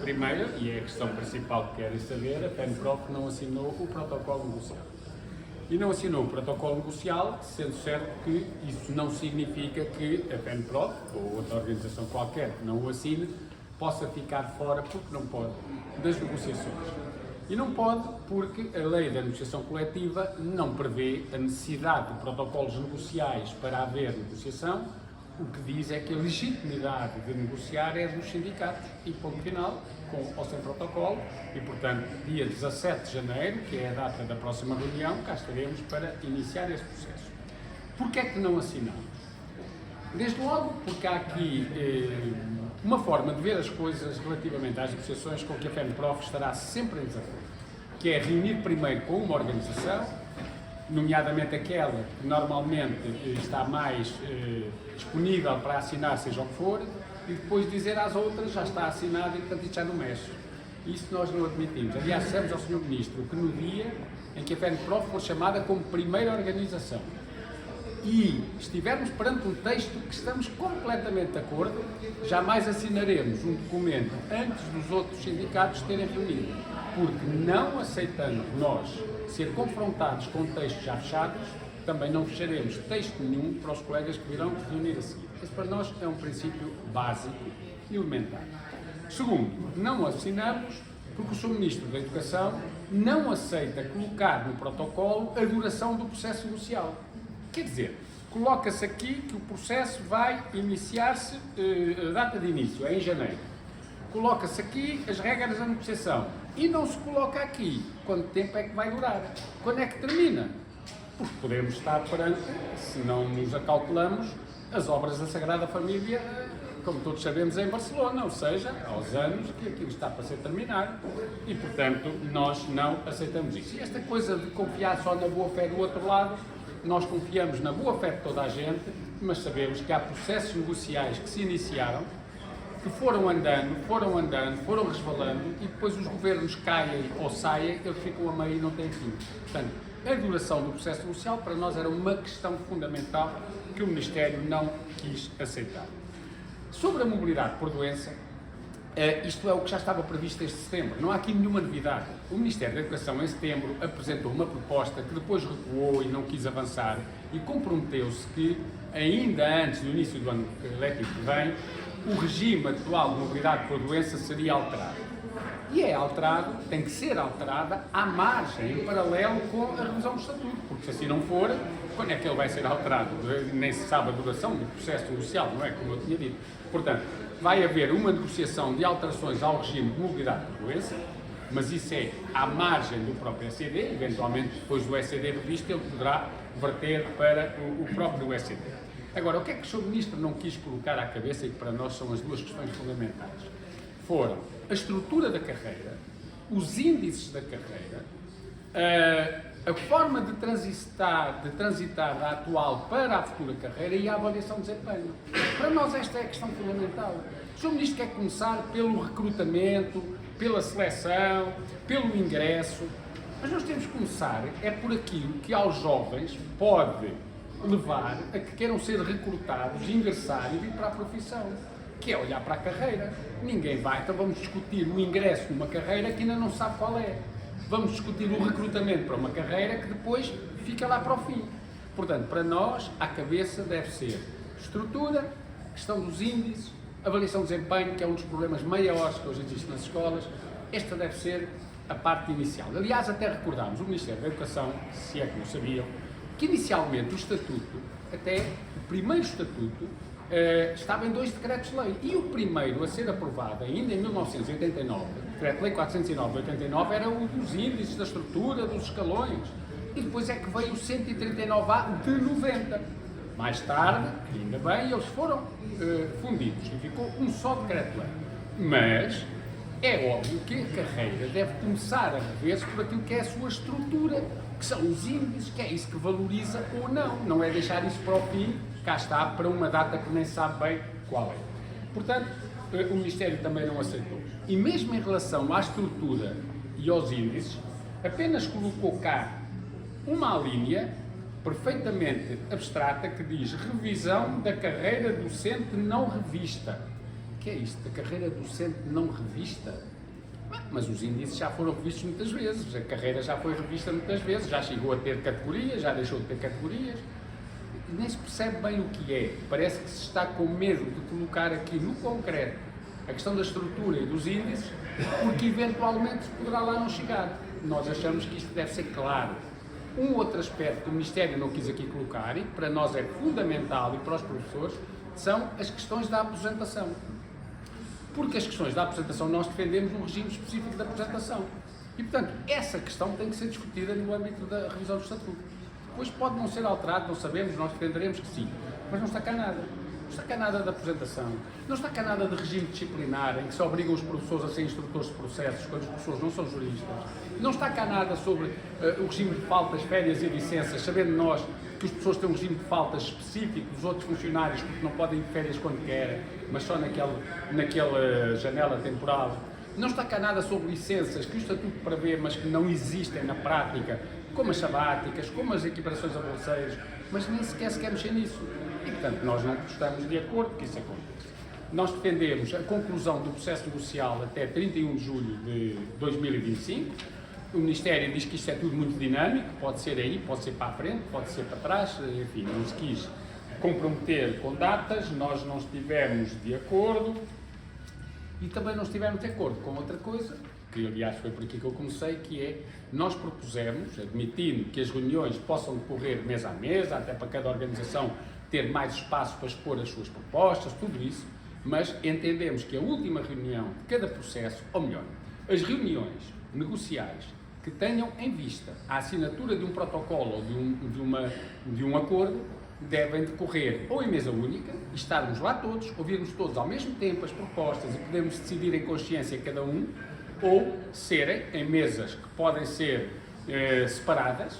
Primeiro, e é a questão principal que querem saber, a FENPROF não assinou o protocolo negocial. E não assinou o protocolo negocial, sendo certo que isso não significa que a FENPROF, ou outra organização qualquer que não o assine, possa ficar fora, porque não pode, das negociações. E não pode porque a lei da negociação coletiva não prevê a necessidade de protocolos negociais para haver negociação. O que diz é que a legitimidade de negociar é dos sindicatos e, ponto final, com ou sem protocolo, e, portanto, dia 17 de janeiro, que é a data da próxima reunião, cá estaremos para iniciar esse processo. Porquê é que não assinamos? Desde logo porque há aqui uma forma de ver as coisas relativamente às negociações com que a FENPROF estará sempre em desacordo, que é reunir primeiro com uma organização, nomeadamente aquela que normalmente está mais disponível para assinar, seja o que for, e depois dizer às outras já está assinado e, portanto, isto já não mexe. Isso nós não admitimos. Aliás, dissemos ao Sr. Ministro que no dia em que a FENPROF for chamada como primeira organização e estivermos perante um texto que estamos completamente de acordo, jamais assinaremos um documento antes dos outros sindicatos terem reunido, porque não aceitando nós ser confrontados com textos já fechados, também não fecharemos texto nenhum para os colegas que virão reunir a seguir. Esse para nós é um princípio básico e elementar. Segundo, não assinamos porque o Sr. Ministro da Educação não aceita colocar no protocolo a duração do processo negocial. Quer dizer, coloca-se aqui que o processo vai iniciar-se, a data de início é em janeiro. Coloca-se aqui as regras da negociação e não se coloca aqui quanto tempo é que vai durar, quando é que termina. Porque podemos estar perante, se não nos acautelamos, as obras da Sagrada Família, como todos sabemos, em Barcelona, ou seja, aos anos que aquilo está para ser terminado e, portanto, nós não aceitamos isso. E esta coisa de confiar só na boa-fé do outro lado, nós confiamos na boa-fé de toda a gente, mas sabemos que há processos negociais que se iniciaram, que foram andando, foram resvalando e depois os governos caem ou saem, eles ficam a meio e não têm fim. Portanto, a duração do processo negocial para nós era uma questão fundamental que o Ministério não quis aceitar. Sobre a mobilidade por doença, isto é o que já estava previsto este setembro, não há aqui nenhuma novidade. O Ministério da Educação em setembro apresentou uma proposta que depois recuou e não quis avançar e comprometeu-se que, ainda antes do início do ano letivo que vem, o regime atual de mobilidade por doença seria alterado. E é alterado, tem que ser alterada à margem, em paralelo com a revisão do Estatuto, porque se assim não for, quando é que ele vai ser alterado? Nem se sabe a duração do processo negocial, não é? Como eu tinha dito. Portanto, vai haver uma negociação de alterações ao regime de mobilidade por doença, mas isso é à margem do próprio ECD, eventualmente depois do ECD revisto, ele poderá verter para o próprio ECD. Agora, o que é que o Sr. Ministro não quis colocar à cabeça e que para nós são as duas questões fundamentais? Foram a estrutura da carreira, os índices da carreira, a forma de transitar da atual para a futura carreira e a avaliação de desempenho. Para nós esta é a questão fundamental. O Sr. Ministro quer começar pelo recrutamento, pela seleção, pelo ingresso, mas nós temos que começar por aquilo que aos jovens pode levar a que queiram ser recrutados, ingressar e vir para a profissão, que é olhar para a carreira. Ninguém vai, então vamos discutir o ingresso numa carreira que ainda não sabe qual é. Vamos discutir o recrutamento para uma carreira que depois fica lá para o fim. Portanto, para nós, a cabeça deve ser estrutura, questão dos índices, avaliação de desempenho, que é um dos problemas maiores que hoje existe nas escolas. Esta deve ser a parte inicial. Aliás, até recordámos, o Ministério da Educação, se é que não sabiam, que inicialmente o Estatuto, até o primeiro Estatuto, estava em 2 decretos-lei. E o primeiro a ser aprovado, ainda em 1989, Decreto-Lei 409 de 89, era o dos índices, da estrutura, dos escalões. E depois é que veio o 139A de 90. Mais tarde, ainda bem, eles foram fundidos e ficou um só decreto-lei. Mas é óbvio que a carreira deve começar a rever-se por aquilo que é a sua estrutura, que são os índices, que é isso que valoriza ou não. Não é deixar isso para o fim, cá está, para uma data que nem sabe bem qual é. Portanto, o Ministério também não aceitou. E mesmo em relação à estrutura e aos índices, apenas colocou cá uma linha perfeitamente abstrata que diz revisão da carreira docente não revista. que é isto? A carreira docente não revista? Mas os índices já foram revistos muitas vezes, a carreira já foi revista muitas vezes, já chegou a ter categorias, já deixou de ter categorias. Nem se percebe bem o que é. Parece que se está com medo de colocar aqui no concreto a questão da estrutura e dos índices, porque eventualmente poderá lá não chegar. Nós achamos que isto deve ser claro. Um outro aspecto que o Ministério não quis aqui colocar, e que para nós é fundamental e para os professores, são as questões da aposentação. Porque as questões da aposentação, nós defendemos um regime específico da aposentação. E, portanto, essa questão tem que ser discutida no âmbito da revisão do Estatuto. Depois pode não ser alterado, não sabemos, nós defenderemos que sim. Mas não está cá nada. Não está cá nada da aposentação. Não está cá nada de regime disciplinar, em que se obrigam os professores a ser instrutores de processos, quando os professores não são juristas. Não está cá nada sobre o regime de faltas, férias e licenças, sabendo nós que os professores têm um regime de faltas específico dos outros funcionários, porque não podem ir de férias quando querem, mas só naquela janela temporal. Não está cá nada sobre licenças que o Estatuto prevê, mas que não existem na prática, como as sabáticas, como as equiparações a bolseiros, mas nem sequer se quer mexer nisso. E, portanto, nós não estamos de acordo que isso aconteça. Nós defendemos a conclusão do processo negocial até 31 de julho de 2025. O Ministério diz que isto é tudo muito dinâmico, pode ser aí, pode ser para a frente, pode ser para trás, enfim, não se quis comprometer com datas, nós não estivemos de acordo e também não estivemos de acordo com outra coisa, que aliás foi por aqui que eu comecei, que é, nós propusemos, admitindo que as reuniões possam decorrer mês a mês, até para cada organização ter mais espaço para expor as suas propostas, tudo isso, mas entendemos que a última reunião de cada processo, ou melhor, as reuniões negociais que tenham em vista a assinatura de um protocolo ou de um acordo, devem decorrer ou em mesa única, e estarmos lá todos, ouvirmos todos ao mesmo tempo as propostas e podemos decidir em consciência cada um, ou serem em mesas que podem ser separadas,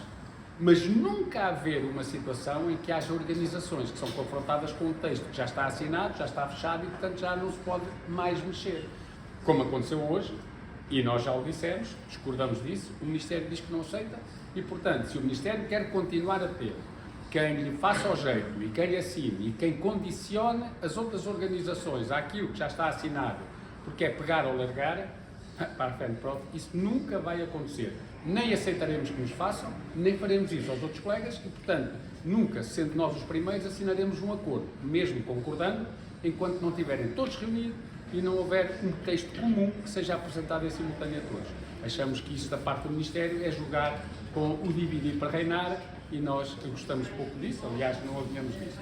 mas nunca haver uma situação em que haja organizações que são confrontadas com um texto que já está assinado, já está fechado e, portanto, já não se pode mais mexer. Como aconteceu hoje, e nós já o dissemos, discordamos disso, o Ministério diz que não aceita e, portanto, se o Ministério quer continuar a ter quem lhe faça ao jeito e quem lhe assine e quem condicione as outras organizações àquilo que já está assinado, porque é pegar ou largar, para a FENPROF, isso nunca vai acontecer. Nem aceitaremos que nos façam, nem faremos isso aos outros colegas e, portanto, nunca, sendo nós os primeiros, assinaremos um acordo, mesmo concordando, enquanto não estiverem todos reunidos e não houver um texto comum que seja apresentado em simultâneo a todos. Achamos que isso, da parte do Ministério, é jogar com o dividir para reinar e nós gostamos pouco disso, aliás, não havíamos disso.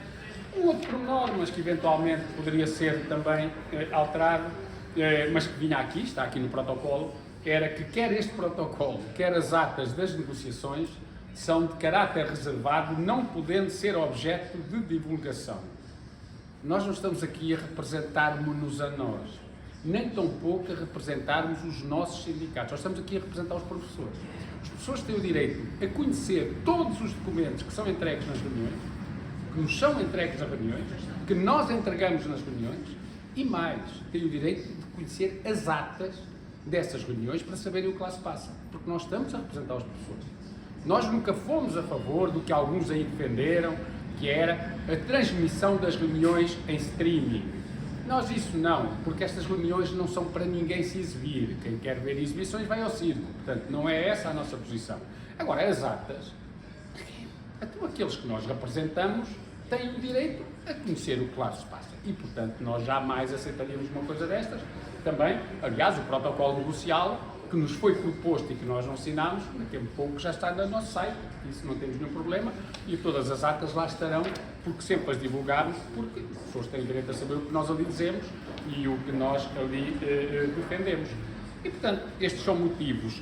Um outro pormenor, mas que eventualmente poderia ser também alterado, mas que vinha aqui, está aqui no protocolo, era que quer este protocolo, quer as atas das negociações, são de caráter reservado, não podendo ser objeto de divulgação. Nós não estamos aqui a representarmos-nos a nós, nem tampouco a representarmos os nossos sindicatos. Nós estamos aqui a representar os professores. Os professores têm o direito a conhecer todos os documentos que são entregues nas reuniões, que nos são entregues nas reuniões, que nós entregamos nas reuniões, e mais, têm o direito de conhecer as atas dessas reuniões para saberem o que lá se passa, porque nós estamos a representar os professores. Nós nunca fomos a favor do que alguns aí defenderam, que era a transmissão das reuniões em streaming. Nós isso não, porque estas reuniões não são para ninguém se exibir. Quem quer ver exibições vai ao circo, portanto não é essa a nossa posição. Agora, as atas, então aqueles que nós representamos têm o direito a conhecer o que lá se passa e, portanto, nós jamais aceitaríamos uma coisa destas. Também, aliás, o protocolo negocial que nos foi proposto e que nós não assinámos, daqui a pouco já está no nosso site, isso não temos nenhum problema, e todas as atas lá estarão, porque sempre as divulgamos, porque as pessoas têm direito a saber o que nós ali dizemos e o que nós ali defendemos. E, portanto, estes são motivos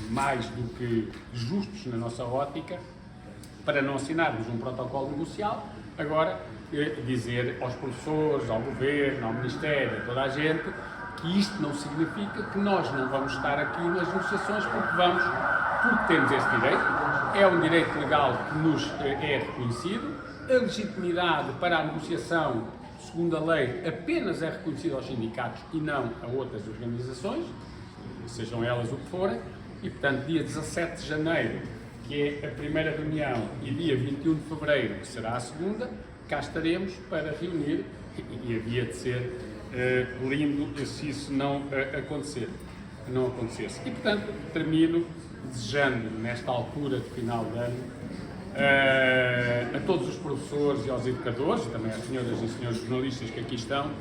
mais do que justos na nossa ótica para não assinarmos um protocolo negocial. Agora, dizer aos professores, ao Governo, ao Ministério, a toda a gente, que isto não significa que nós não vamos estar aqui nas negociações, porque temos esse direito, é um direito legal que nos é reconhecido, a legitimidade para a negociação, segundo a lei, apenas é reconhecida aos sindicatos e não a outras organizações, sejam elas o que forem, e portanto dia 17 de janeiro, que é a primeira reunião, e dia 21 de fevereiro, que será a segunda, cá estaremos para reunir, e havia de ser lindo se isso não acontecesse. E, portanto, termino desejando, nesta altura de final de ano, a todos os professores e aos educadores, e também às senhoras e senhores jornalistas que aqui estão,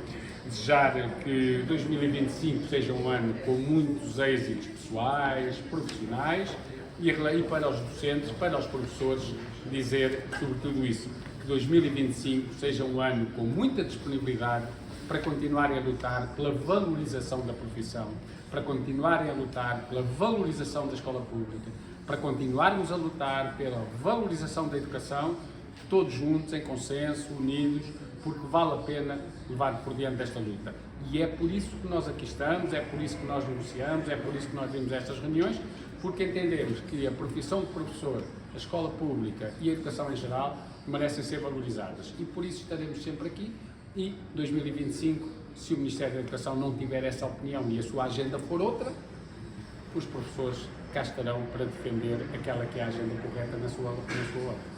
desejar que 2025 seja um ano com muitos êxitos pessoais, profissionais, e para os docentes, para os professores, dizer sobretudo isso, que 2025 seja um ano com muita disponibilidade para continuarem a lutar pela valorização da profissão, para continuarem a lutar pela valorização da escola pública, para continuarmos a lutar pela valorização da educação, todos juntos, em consenso, unidos, porque vale a pena levar por diante esta luta. E é por isso que nós aqui estamos, é por isso que nós negociamos, é por isso que nós vimos estas reuniões, porque entendemos que a profissão de professor, a escola pública e a educação em geral merecem ser valorizadas. E por isso estaremos sempre aqui. E 2025, se o Ministério da Educação não tiver essa opinião e a sua agenda for outra, os professores cá estarão para defender aquela que é a agenda correta na sua hora.